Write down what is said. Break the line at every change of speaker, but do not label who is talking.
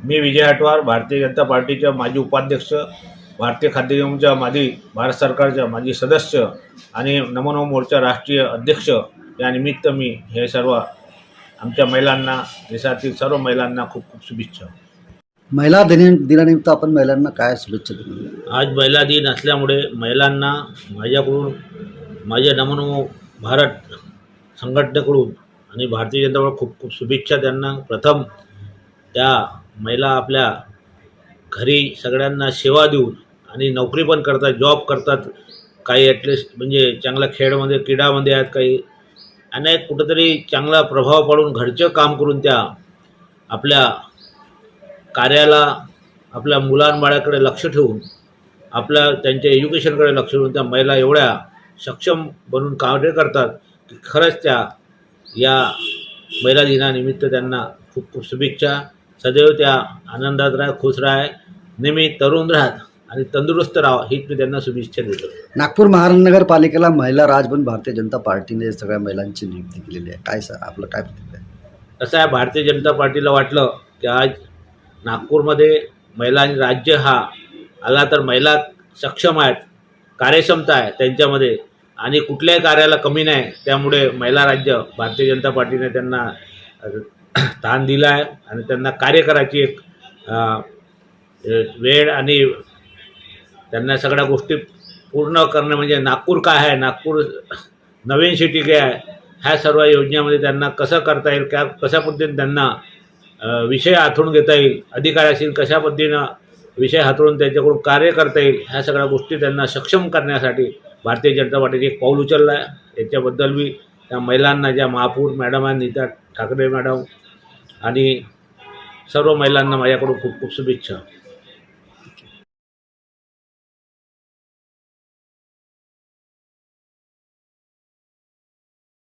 मी विजय हटवार, भारतीय जनता पार्टीचा माजी उपाध्यक्ष, भारतीय खाद्य निगमच्या माजी भारत सरकारचा माजी सदस्य आणि नमो नमो मोर्चा राष्ट्रीय अध्यक्ष या निमित्त मी हे सर्व आमच्या महिलांना, देशातील सर्व महिलांना खूप खूप शुभेच्छा.
महिला दिनानिमित्त आपण महिलांना काय शुभेच्छा दिल्या?
आज महिला दिन असल्यामुळे महिलांना माझ्याकडून, माझ्या नमो नमो भारत संघटनेकडून आणि भारतीय जनता पार्टी खूप खूप शुभेच्छा. त्यांना प्रथम त्या महिला आपल्या घरी सगळ्यांना सेवा देऊन आणि नोकरी पण करतात, जॉब करतात, काही ॲटलिस्ट म्हणजे चांगल्या खेळामध्ये क्रीडामध्ये आहेत, काही अनेक कुठंतरी चांगला प्रभाव पडून घरचं काम करून त्या आपल्या कार्याला, आपल्या मुलांबाळाकडे लक्ष ठेवून, आपल्या त्यांच्या एज्युकेशनकडे लक्ष ठेवून त्या महिला एवढ्या सक्षम बनून कार्य करतात की खरंच त्या या महिला दिनानिमित्त त्यांना खूप खूप शुभेच्छा. सदैव त्या आनंदात राहा, खुश राहा, नेहमी तरुण राहत आणि तंदुरुस्त राहा हीच मी त्यांना शुभेच्छा देतो.
नागपूर महानगरपालिकेला महिला राज म्हणून भारतीय जनता पार्टीने सगळ्या महिलांची नियुक्ती केलेली आहे. काय सर आपलं काय प्रतिक्रिया आहे?
कसं आहे, भारतीय जनता पार्टीला वाटलं की आज नागपूरमध्ये महिलांनी राज्य हा आला तर महिला सक्षम आहेत, कार्यक्षमता आहे त्यांच्यामध्ये आणि कुठल्याही कार्याला कमी नाही. त्यामुळे महिला राज्य भारतीय जनता पार्टीने त्यांना स्थान दिलं आहे आणि त्यांना कार्य करायची एक वेळ आणि त्यांना सगळ्या गोष्टी पूर्ण करणं म्हणजे नागपूर काय आहे, नागपूर नवीन सिटी काय आहे, ह्या सर्व योजनेमध्ये त्यांना कसं करता येईल, कशा पद्धतीने त्यांना विषय हाताळून घेता येईल, अधिकार असतील कशा पद्धतीनं विषय हाताळून त्यांच्याकडून कार्य करता येईल, ह्या सगळ्या गोष्टी त्यांना सक्षम करण्यासाठी भारतीय जनता पार्टीने एक पाऊल उचललं आहे. याच्याबद्दल मी त्या महिलांना, ज्या महापौर मॅडम आहेत, नीता ठाकरे मॅडम आणि सर्व महिलांना माझ्याकडून खूप खूप शुभेच्छा.